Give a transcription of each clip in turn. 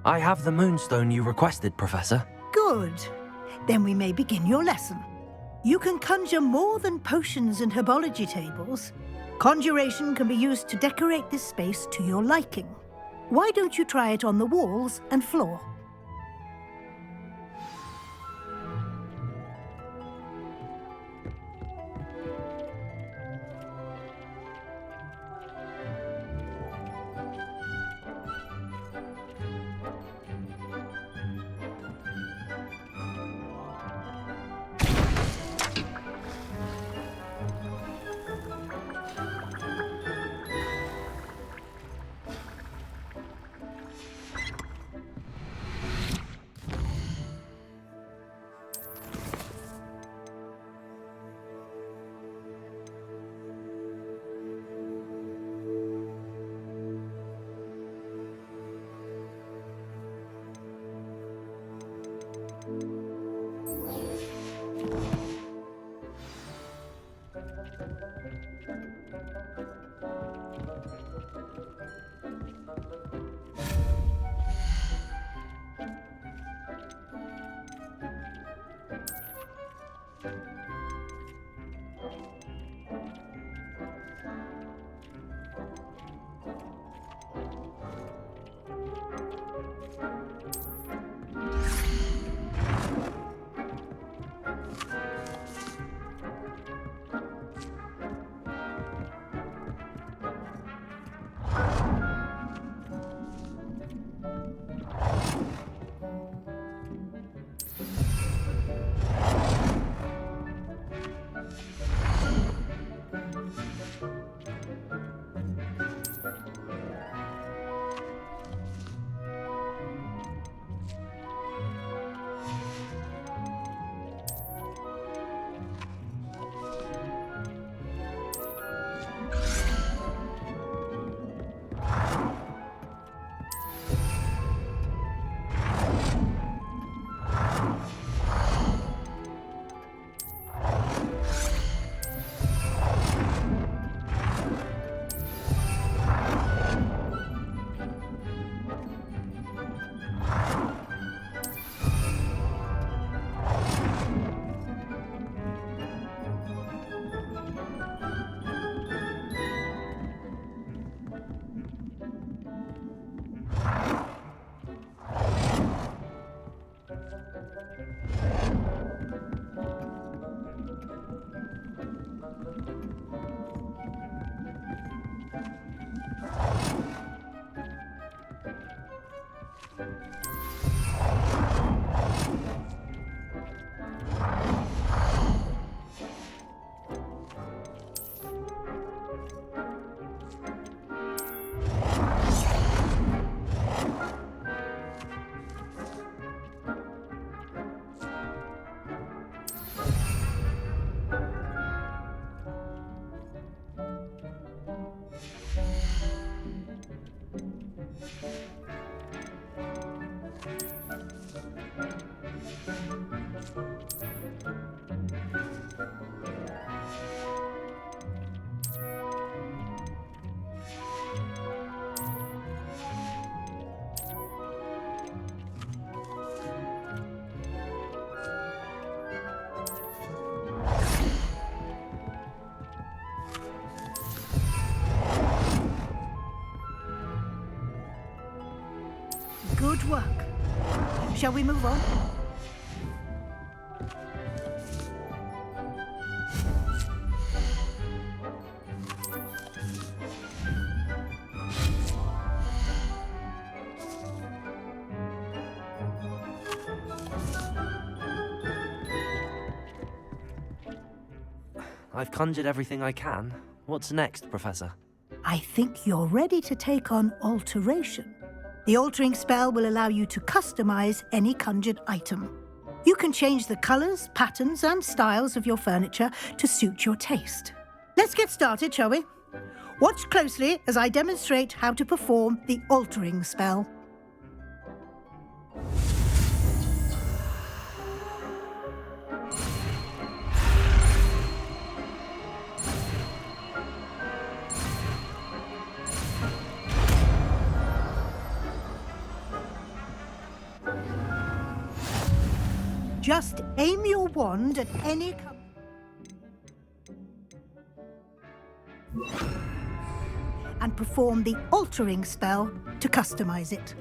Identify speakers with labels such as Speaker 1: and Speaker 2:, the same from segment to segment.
Speaker 1: I have the moonstone you requested, Professor.
Speaker 2: Good. Then we may begin your lesson. You can conjure more than potions and herbology tables. Conjuration can be used to decorate this space to your liking. Why don't you try it on the walls and floor? Good work. Shall we move on?
Speaker 1: I've conjured everything I can. What's next, Professor?
Speaker 2: I think you're ready to take on alteration. The altering spell will allow you to customize any conjured item. You can change the colors, patterns, and styles of your furniture to suit your taste. Let's get started, shall we? Watch closely as I demonstrate how to perform the altering spell. Just aim your wand at any and perform the altering spell to customize it.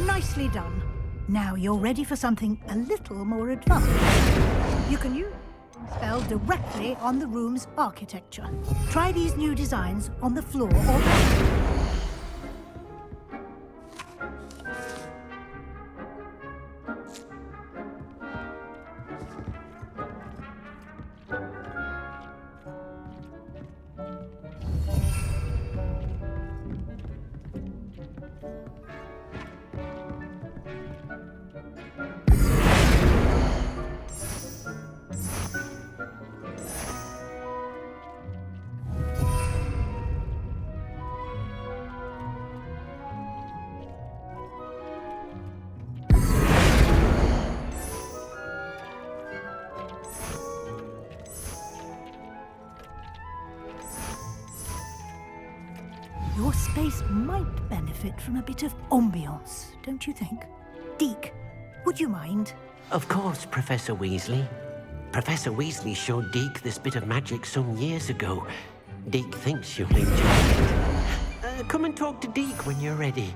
Speaker 2: Nicely done. Now you're ready for something a little more advanced. You can use the spell directly on the room's architecture. Try these new designs on the floor or your space might benefit from a bit of ambiance, don't you think? Deke, would you mind?
Speaker 3: Of course, Professor Weasley. Professor Weasley showed Deke this bit of magic some years ago. Deke thinks you'll enjoy it. Come and talk to Deke when you're ready.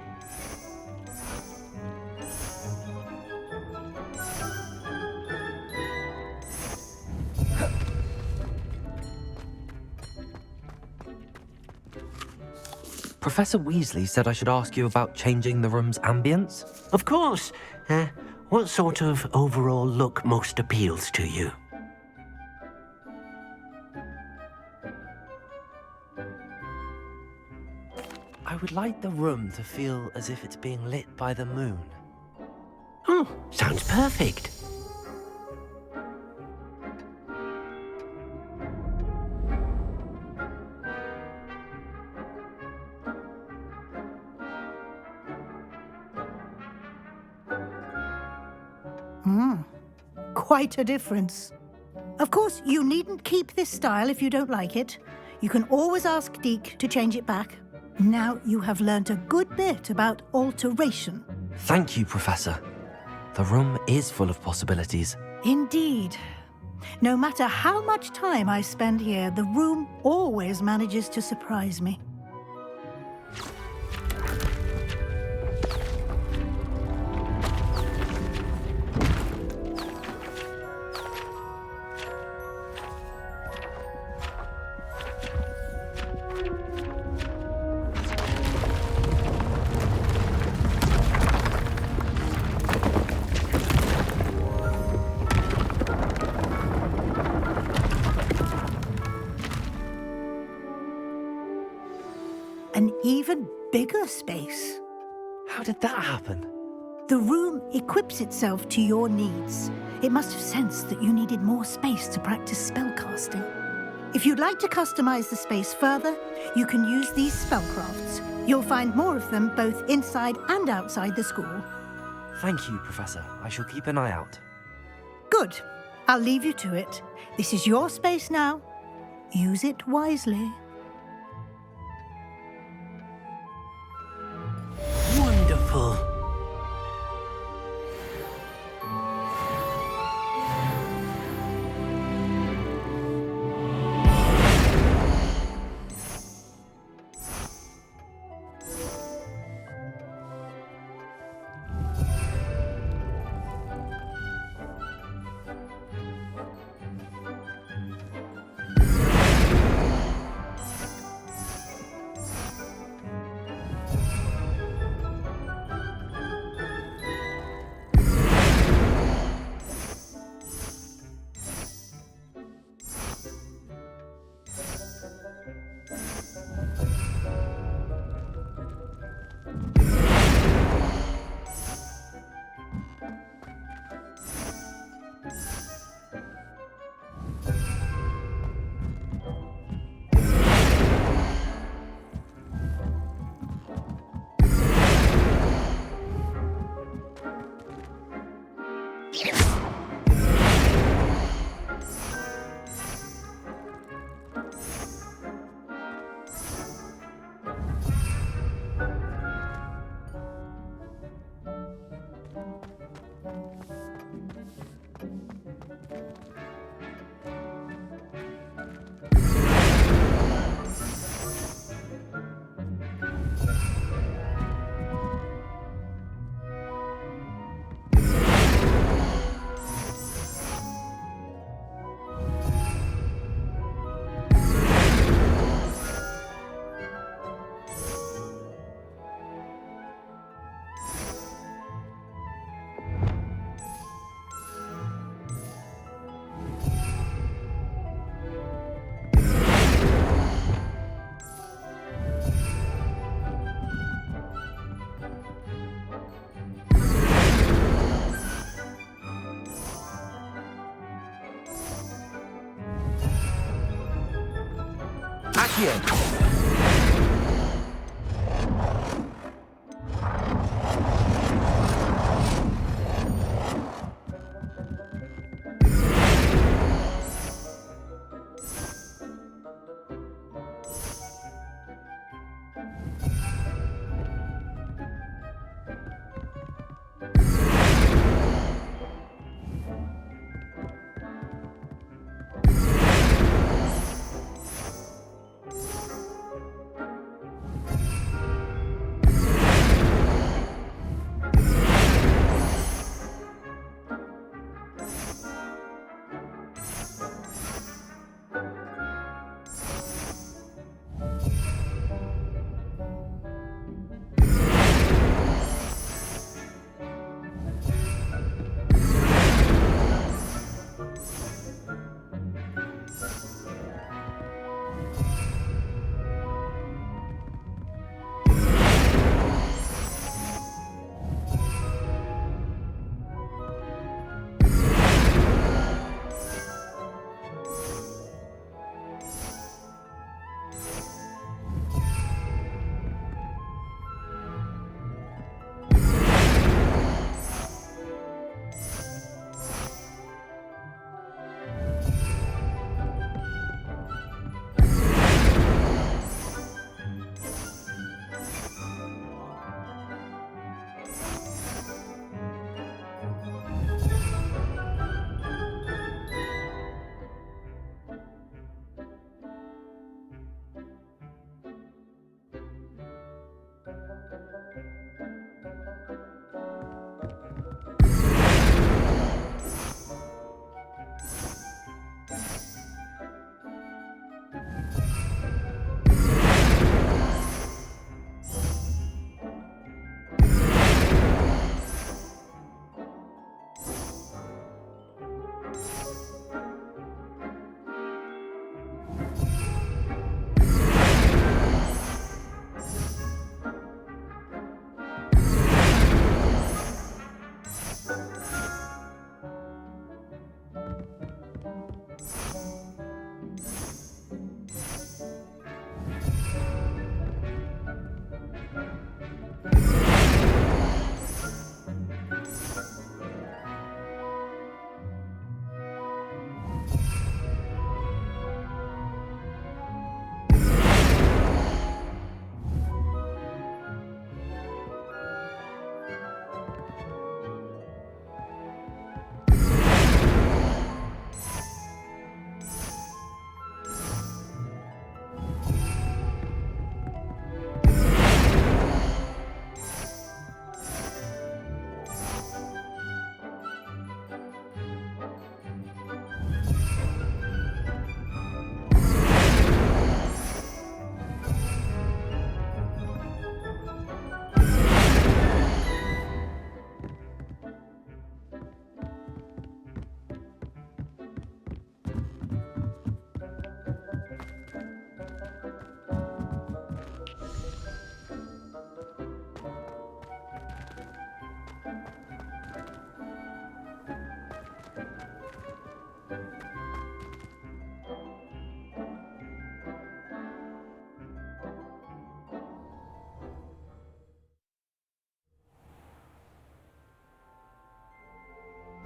Speaker 1: Professor Weasley said I should ask you about changing the room's ambience.
Speaker 3: Of course. What sort of overall look most appeals to you?
Speaker 1: I would like the room to feel as if it's being lit by the moon.
Speaker 3: Oh, sounds perfect.
Speaker 2: Quite a difference. Of course, you needn't keep this style if you don't like it. You can always ask Deke to change it back. Now you have learnt a good bit about alteration.
Speaker 1: Thank you, Professor. The room is full of possibilities.
Speaker 2: Indeed. No matter how much time I spend here, the room always manages to surprise me. An even bigger space.
Speaker 1: How did that happen?
Speaker 2: The room equips itself to your needs. It must have sensed that you needed more space to practice spellcasting. If you'd like to customize the space further, you can use these spellcrafts. You'll find more of them both inside and outside the school.
Speaker 1: Thank you, Professor. I shall keep an eye out.
Speaker 2: Good. I'll leave you to it. This is your space now. Use it wisely.
Speaker 3: Wonderful.
Speaker 1: Accio!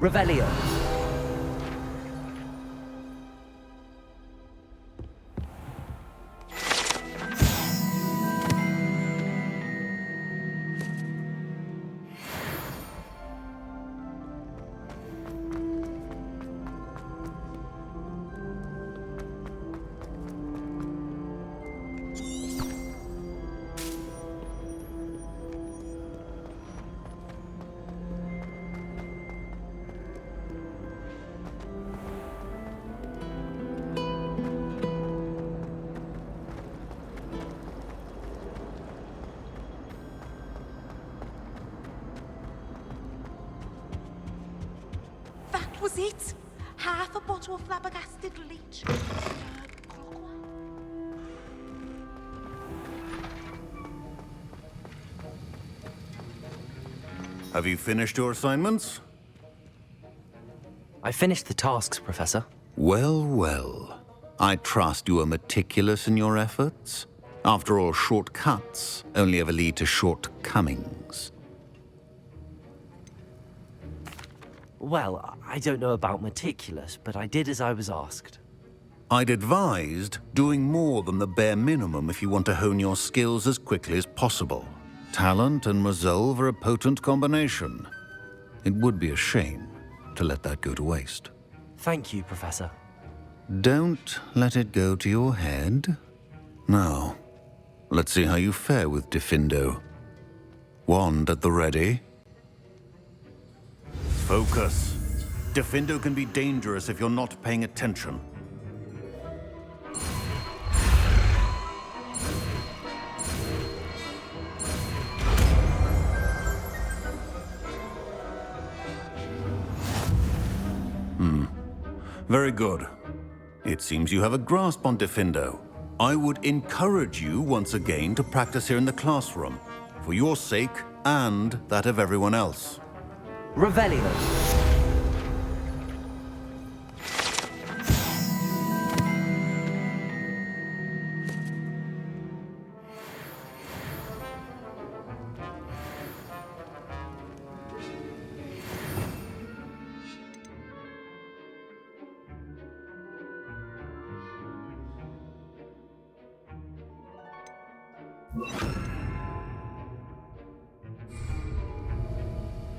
Speaker 1: Revelio.
Speaker 4: That was it. Half a bottle of flabbergasted leech.
Speaker 5: Have you finished your assignments?
Speaker 1: I finished the tasks, Professor.
Speaker 5: Well, well. I trust you are meticulous in your efforts. After all, shortcuts only ever lead to shortcomings.
Speaker 1: Well, I don't know about meticulous, but I did as I was asked.
Speaker 5: I'd advised doing more than the bare minimum if you want to hone your skills as quickly as possible. Talent and resolve are a potent combination. It would be a shame to let that go to waste.
Speaker 1: Thank you, Professor.
Speaker 5: Don't let it go to your head. Now, let's see how you fare with Diffindo. Wand at the ready. Focus. Diffindo can be dangerous if you're not paying attention. Very good. It seems you have a grasp on Diffindo. I would encourage you once again to practice here in the classroom, for your sake and that of everyone else.
Speaker 1: Revelio.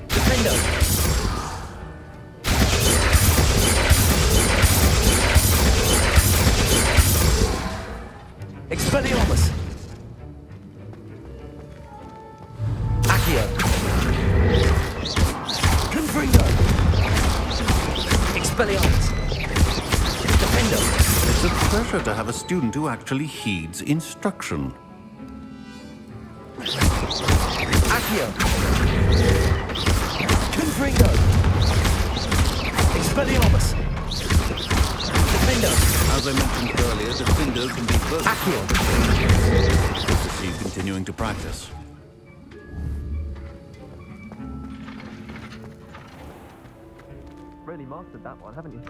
Speaker 1: Defendo. Expelliarmus. Accio. Confringo. Expelliarmus. Defendo.
Speaker 5: It's a pleasure to have a student who actually heeds instruction.
Speaker 1: Accio. Confringo. Expelliarmus. Defendo.
Speaker 5: As I mentioned earlier, Diffindo can be versatile.
Speaker 1: Accio.
Speaker 5: Good to see you continuing to practice.
Speaker 1: Really mastered that one, haven't you?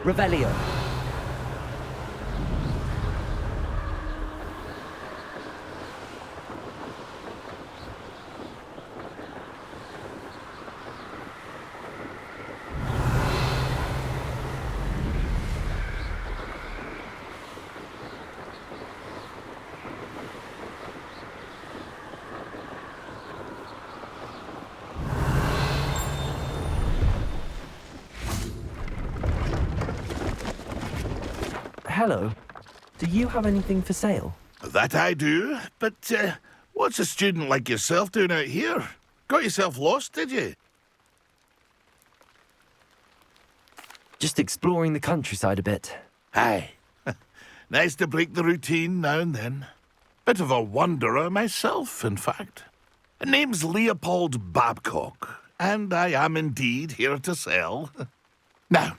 Speaker 1: Revelio. Hello. Do you have anything for sale?
Speaker 6: That I do, but what's a student like yourself doing out here? Got yourself lost, did you?
Speaker 1: Just exploring the countryside a bit.
Speaker 6: Aye. Nice to break the routine now and then. Bit of a wanderer myself, in fact. Name's Leopold Babcock. and I am indeed here to sell. Now,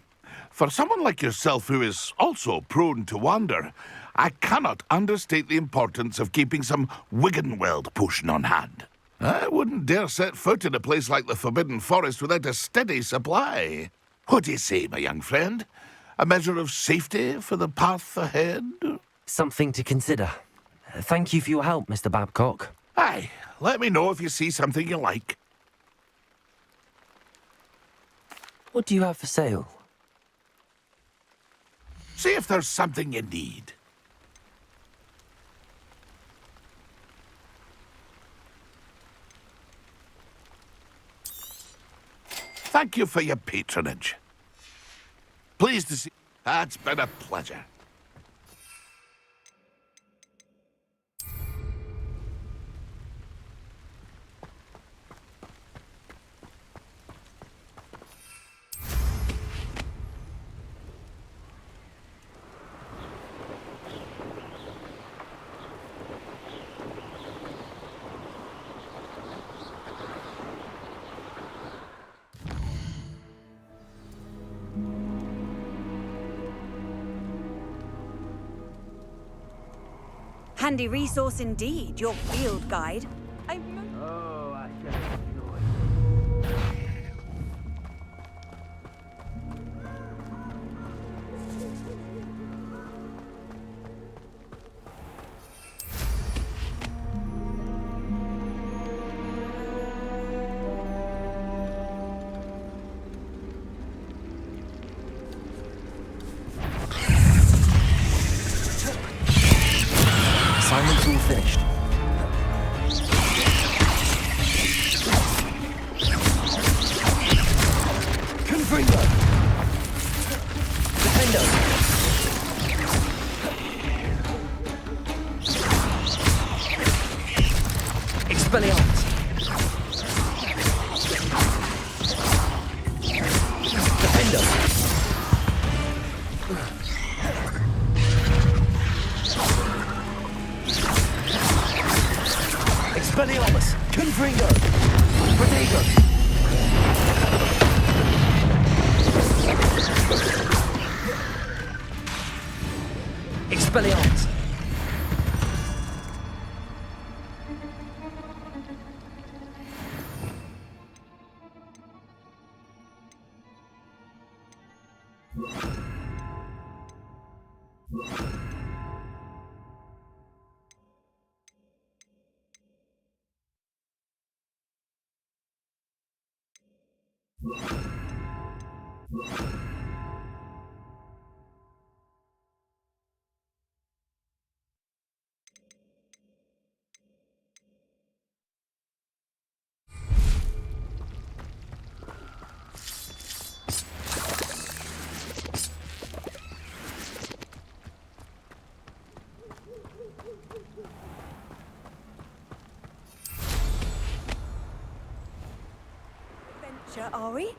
Speaker 6: for someone like yourself who is also prone to wander, I cannot understate the importance of keeping some Wiggenweld potion on hand. I wouldn't dare set foot in a place like the Forbidden Forest without a steady supply. What do you say, my young friend? A measure of safety for the path ahead?
Speaker 1: Something to consider. Thank you for your help, Mr. Babcock.
Speaker 6: Aye, let me know if you see something you like.
Speaker 1: What do you have for sale?
Speaker 6: See if there's something you need. Thank you for your patronage. Pleased to see... That's been a pleasure.
Speaker 7: Handy resource indeed, your field guide.
Speaker 1: Assignment's all finished. Confringo! Defendo! Expelliarmus! Defendo! Expelliarmus! Confringo! Protego! Expelliarmus!
Speaker 7: Adventure, are we?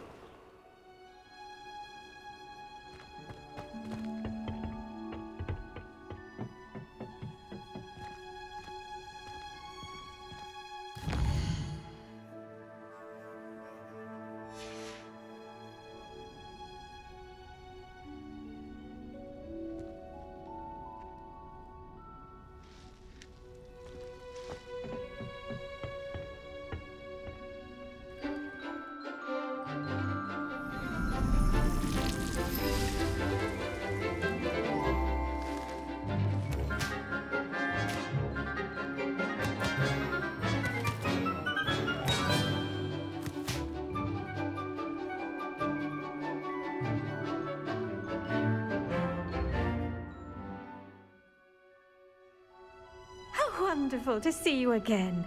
Speaker 8: How wonderful to see you again.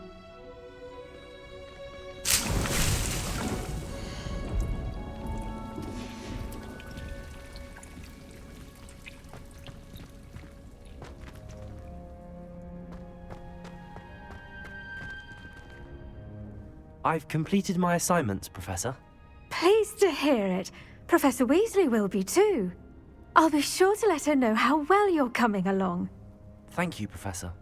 Speaker 1: I've completed my assignments, Professor.
Speaker 8: Pleased to hear it. Professor Weasley will be too. I'll be sure to let her know how well you're coming along.
Speaker 1: Thank you, Professor.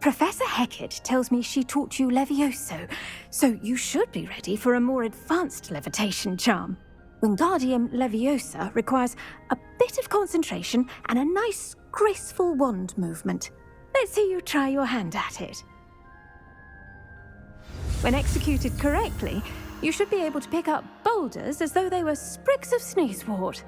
Speaker 8: Professor Hecat tells me she taught you Levioso, so you should be ready for a more advanced levitation charm. Wingardium Leviosa requires a bit of concentration and a nice, graceful wand movement. Let's see you try your hand at it. When executed correctly, you should be able to pick up boulders as though they were sprigs of sneezewort.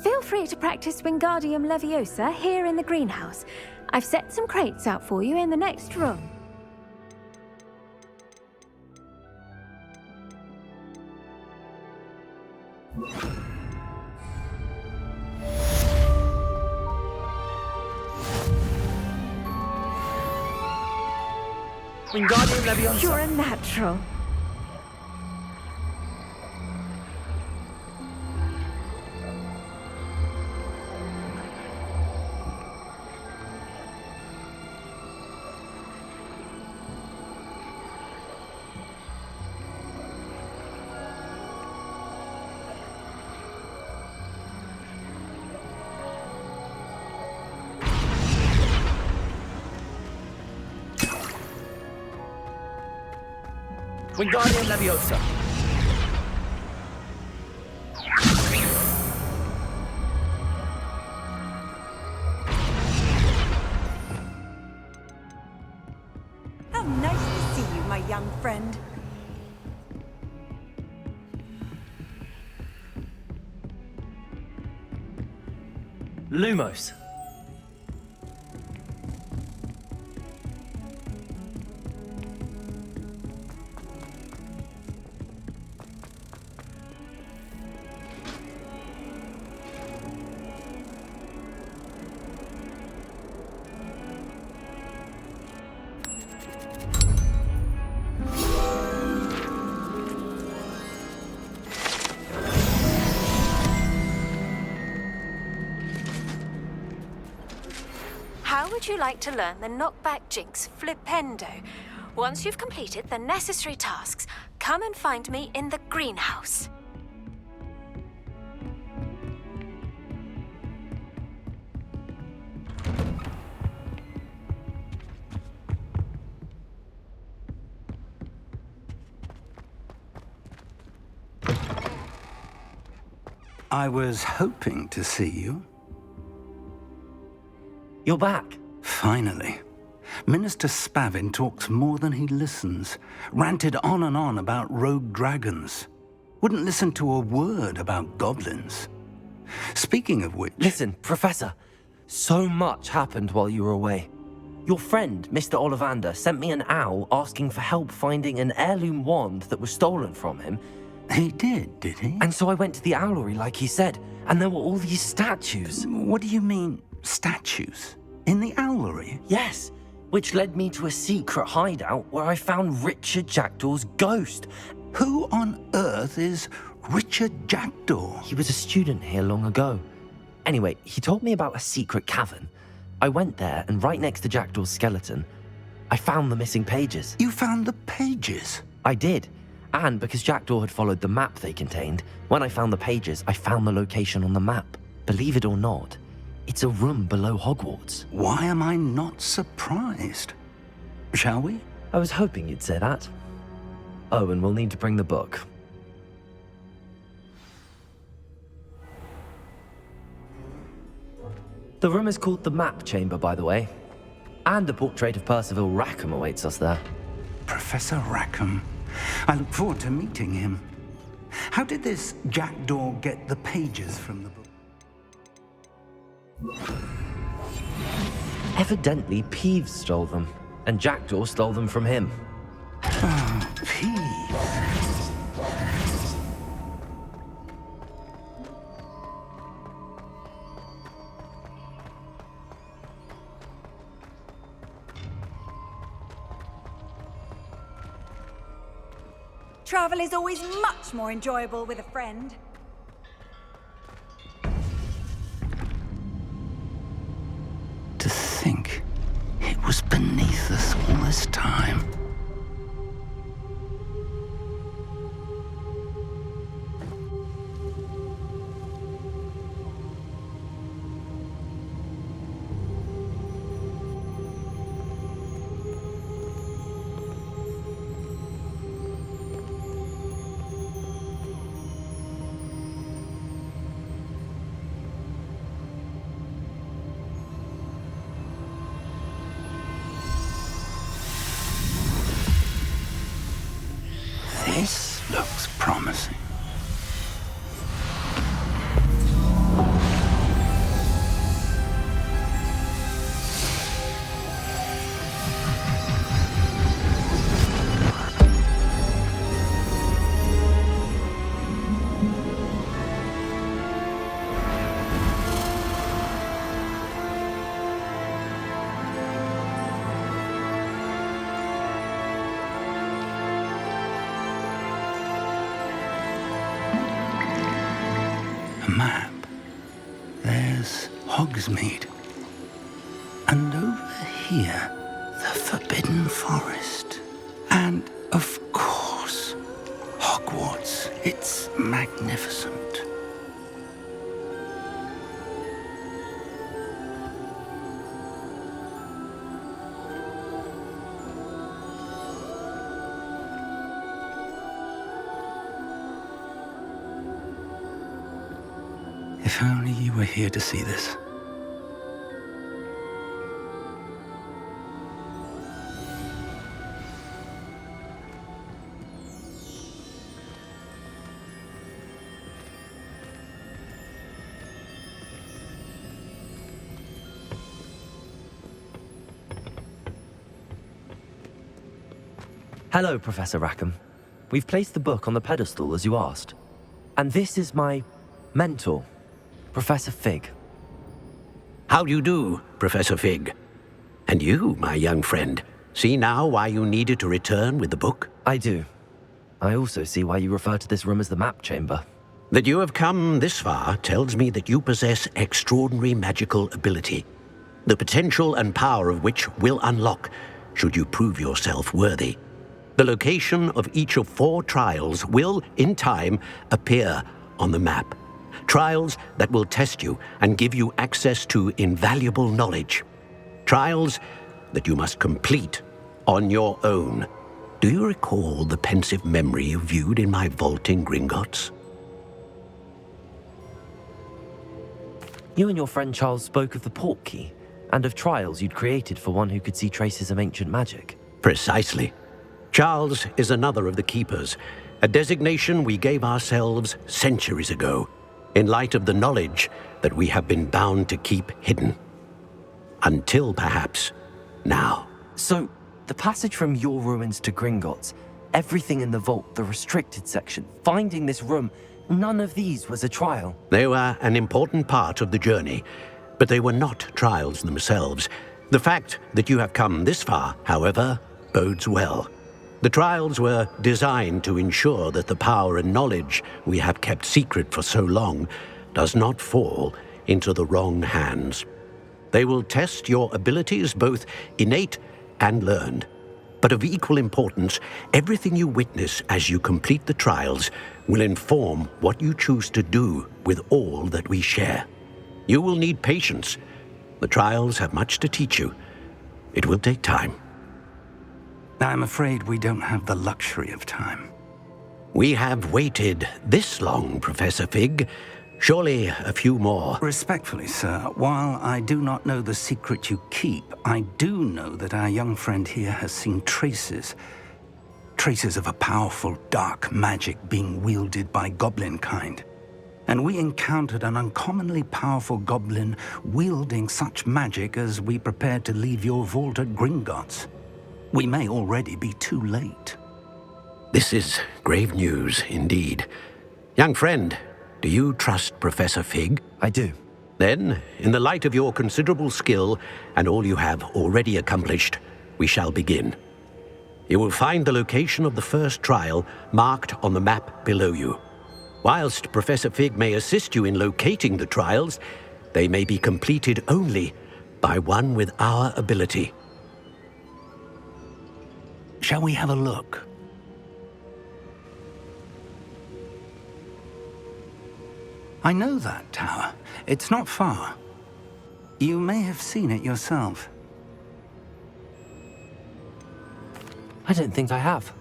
Speaker 8: Feel free to practice Wingardium Leviosa here in the greenhouse. I've set some crates out for you in the next room.
Speaker 1: Wingardium Leviosa!
Speaker 8: You're a natural.
Speaker 1: Wingardium Leviosa!
Speaker 7: How nice to see you, my young friend.
Speaker 1: Lumos.
Speaker 8: How would you like to learn the knockback jinx Flipendo? Once you've completed the necessary tasks, come and find me in the greenhouse.
Speaker 9: I was hoping to see you.
Speaker 1: You're back.
Speaker 9: Finally. Minister Spavin talks more than he listens. Ranted on and on about rogue dragons. Wouldn't listen to a word about goblins. Speaking of which...
Speaker 1: Listen, Professor. So much happened while you were away. Your friend, Mr. Ollivander, sent me an owl asking for help finding an heirloom wand that was stolen from him.
Speaker 9: He did he?
Speaker 1: And so I went to the owlery like he said, and there were all these statues.
Speaker 9: What do you mean, statues? In the owlery?
Speaker 1: Yes, which led me to a secret hideout where I found Richard Jackdaw's ghost.
Speaker 9: Who on earth is Richard Jackdaw?
Speaker 1: He was a student here long ago. Anyway, he told me about a secret cavern. I went there, and right next to Jackdaw's skeleton, I found the missing pages.
Speaker 9: You found the pages?
Speaker 1: I did. And because Jackdaw had followed the map they contained, when I found the pages, I found the location on the map. Believe it or not, it's a room below Hogwarts.
Speaker 9: Why am I not surprised? Shall we?
Speaker 1: I was hoping you'd say that. Oh, and we'll need to bring the book. The room is called the Map Chamber, by the way. And a portrait of Percival Rackham awaits us there.
Speaker 9: Professor Rackham. I look forward to meeting him. How did this Jackdaw get the pages from the book?
Speaker 1: Evidently, Peeves stole them, and Jackdaw stole them from him.
Speaker 9: Oh, Peeves.
Speaker 7: Travel is always much more enjoyable with a friend.
Speaker 9: To think it was beneath us all this time. This looks promising. A map. There's Hogsmeade. And over here, the Forbidden Forest. And, of course, Hogwarts. It's magnificent. If only you were here to see this.
Speaker 1: Hello, Professor Rackham. We've placed the book on the pedestal as you asked. And this is my mentor, Professor Fig.
Speaker 3: How do you do, Professor Fig? And you, my young friend, see now why you needed to return with the book?
Speaker 1: I do. I also see why you refer to this room as the map chamber.
Speaker 3: That you have come this far tells me that you possess extraordinary magical ability, the potential and power of which will unlock should you prove yourself worthy. The location of each of 4 trials will, in time, appear on the map. Trials that will test you and give you access to invaluable knowledge. Trials that you must complete on your own. Do you recall the pensive memory you viewed in my vault in Gringotts?
Speaker 1: You and your friend Charles spoke of the portkey and of trials you'd created for one who could see traces of ancient magic.
Speaker 3: Precisely. Charles is another of the Keepers, a designation we gave ourselves centuries ago, in light of the knowledge that we have been bound to keep hidden. Until, perhaps, now.
Speaker 1: So, the passage from your ruins to Gringotts, everything in the vault, the restricted section, finding this room, none of these was a trial.
Speaker 3: They were an important part of the journey, but they were not trials themselves. The fact that you have come this far, however, bodes well. The trials were designed to ensure that the power and knowledge we have kept secret for so long does not fall into the wrong hands. They will test your abilities, both innate and learned. But of equal importance, everything you witness as you complete the trials will inform what you choose to do with all that we share. You will need patience. The trials have much to teach you. It will take time.
Speaker 9: I'm afraid we don't have the luxury of time.
Speaker 3: We have waited this long, Professor Fig. Surely a few more.
Speaker 9: Respectfully, sir, while I do not know the secret you keep, I do know that our young friend here has seen traces of a powerful dark magic being wielded by goblin kind. And we encountered an uncommonly powerful goblin wielding such magic as we prepared to leave your vault at Gringotts. We may already be too late.
Speaker 3: This is grave news indeed. Young friend, do you trust Professor Fig?
Speaker 1: I do.
Speaker 3: Then, in the light of your considerable skill and all you have already accomplished, we shall begin. You will find the location of the first trial marked on the map below you. Whilst Professor Fig may assist you in locating the trials, they may be completed only by one with our ability.
Speaker 9: Shall we have a look? I know that tower. It's not far. You may have seen it yourself.
Speaker 1: I don't think I have.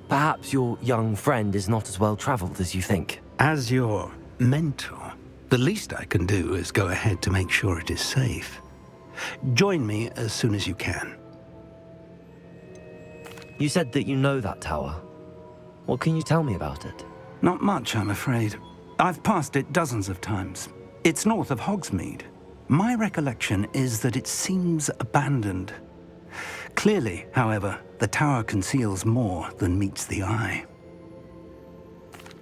Speaker 1: Perhaps your young friend is not as well traveled as you think.
Speaker 9: As your mentor, the least I can do is go ahead to make sure it is safe. Join me as soon as you can.
Speaker 1: You said that you know that tower. What can you tell me about it?
Speaker 9: Not much, I'm afraid. I've passed it dozens of times. It's north of Hogsmeade. My recollection is that it seems abandoned. Clearly, however, the tower conceals more than meets the eye.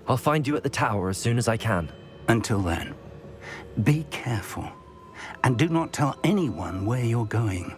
Speaker 1: I'll find you at the tower as soon as I can.
Speaker 9: Until then, be careful, and do not tell anyone where you're going.